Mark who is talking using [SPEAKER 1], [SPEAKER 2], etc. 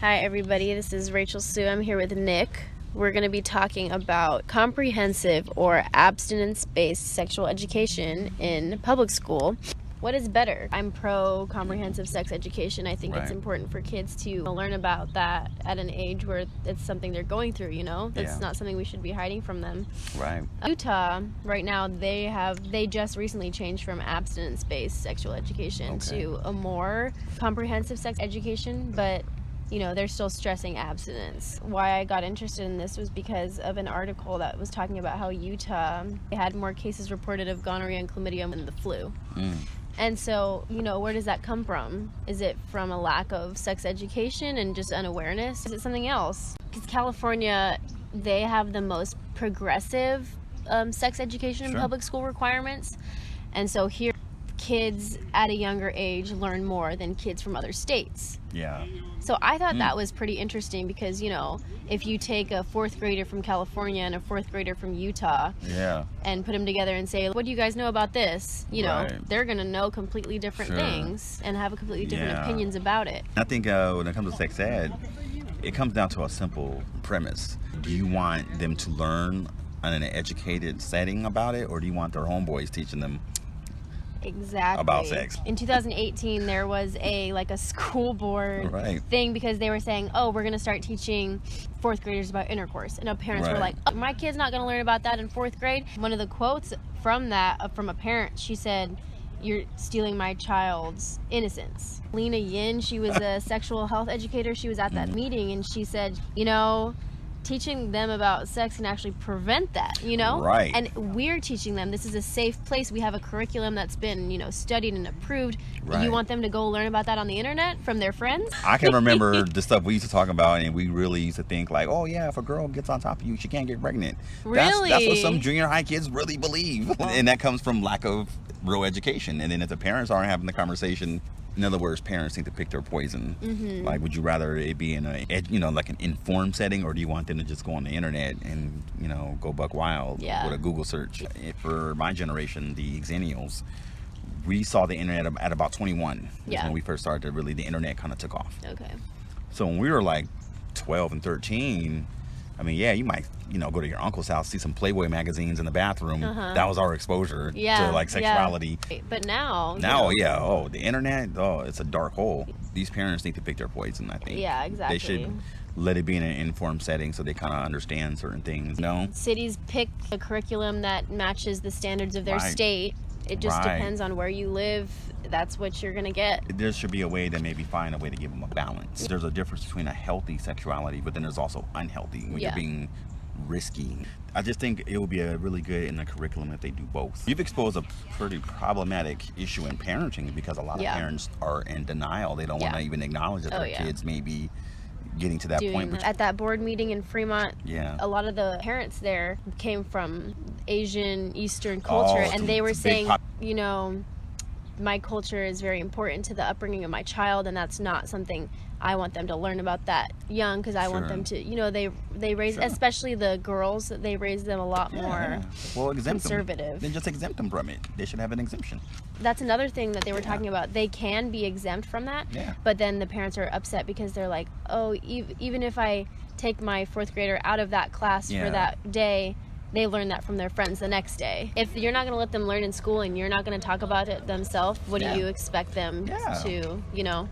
[SPEAKER 1] Hi everybody, this is Rachel Sue. I'm here with Nick. We're going to be talking about comprehensive or abstinence-based sexual education in public school. What is better? I'm pro comprehensive sex education. I think it's important for kids to learn about that at an age where it's something they're going through, you know? That's not something we should be hiding from them.
[SPEAKER 2] Right.
[SPEAKER 1] Utah, right now, they just recently changed from abstinence-based sexual education to a more comprehensive sex education, but you know, they're still stressing abstinence. Why I got interested in this was because of an article that was talking about how Utah had more cases reported of gonorrhea and chlamydia than the flu. And so, you know, where does that come from? Is it from a lack of sex education and just unawareness? Is it something else? Because California, they have the most progressive sex education and public school requirements. And so here, kids at a younger age learn more than kids from other states.
[SPEAKER 2] Yeah.
[SPEAKER 1] So I thought that was pretty interesting because, you know, if you take a fourth grader from California and a fourth grader from Utah and put them together and say, what do you guys know about this? You know, they're going to know completely different things and have a completely different opinions about it.
[SPEAKER 2] I think when it comes to sex ed, it comes down to a simple premise. Do you want them to learn in an educated setting about it, or do you want their homeboys teaching them about sex?
[SPEAKER 1] In 2018, there was a school board thing because they were saying, oh, we're going to start teaching fourth graders about intercourse. And parents were like, oh, my kid's not going to learn about that in fourth grade. One of the quotes from that, from a parent, she said, you're stealing my child's innocence. Lena Yin, she was a sexual health educator. She was at that meeting and she said, you know, teaching them about sex can actually prevent that, you know? And we're teaching them. This is a safe place. We have a curriculum that's been, you know, studied and approved. You want them to go learn about that on the internet from their friends?
[SPEAKER 2] I can remember the stuff we used to talk about, and we really used to think like, oh yeah, if a girl gets on top of you, she can't get pregnant.
[SPEAKER 1] Really?
[SPEAKER 2] That's what some junior high kids really believe. And that comes from lack of real education. And then if the parents aren't having the conversation, in other words, parents need to pick their poison. Like, would you rather it be in like an informed setting, or do you want them to just go on the internet and, you know, go buck wild with a Google search? For my generation, the Xennials, we saw the internet at about 21. When we first started, really, the internet kind of took off. So when we were like 12 and 13, I mean, yeah, you might, you know, go to your uncle's house, see some Playboy magazines in the bathroom. That was our exposure to like sexuality.
[SPEAKER 1] But now,
[SPEAKER 2] the internet, it's a dark hole. These parents need to pick their poison, I think. They should let it be in an informed setting so they kind of understand certain things. No,
[SPEAKER 1] cities pick a curriculum that matches the standards of their state. It just depends on where you live. That's what you're going to get.
[SPEAKER 2] There should be a way to maybe find a way to give them a balance. There's a difference between a healthy sexuality, but then there's also unhealthy when you're being risky. I just think it would be really good in the curriculum if they do both. You've exposed a pretty problematic issue in parenting because a lot of parents are in denial. They don't want to even acknowledge that their kids may be getting to that point.
[SPEAKER 1] At that board meeting in Fremont, a lot of the parents there came from Asian, Eastern culture, and they were saying, you know, my culture is very important to the upbringing of my child, and that's not something I want them to learn about that young, because I want them to, you know, they raise, especially the girls, they raise them a lot more conservative.
[SPEAKER 2] Then just exempt them from it. They should have an exemption.
[SPEAKER 1] That's another thing that they were talking about. They can be exempt from that, but then the parents are upset because they're like, oh, even if I take my fourth grader out of that class for that day, they learn that from their friends the next day. If you're not going to let them learn in school and you're not going to talk about it themselves, what do you expect them to, you know?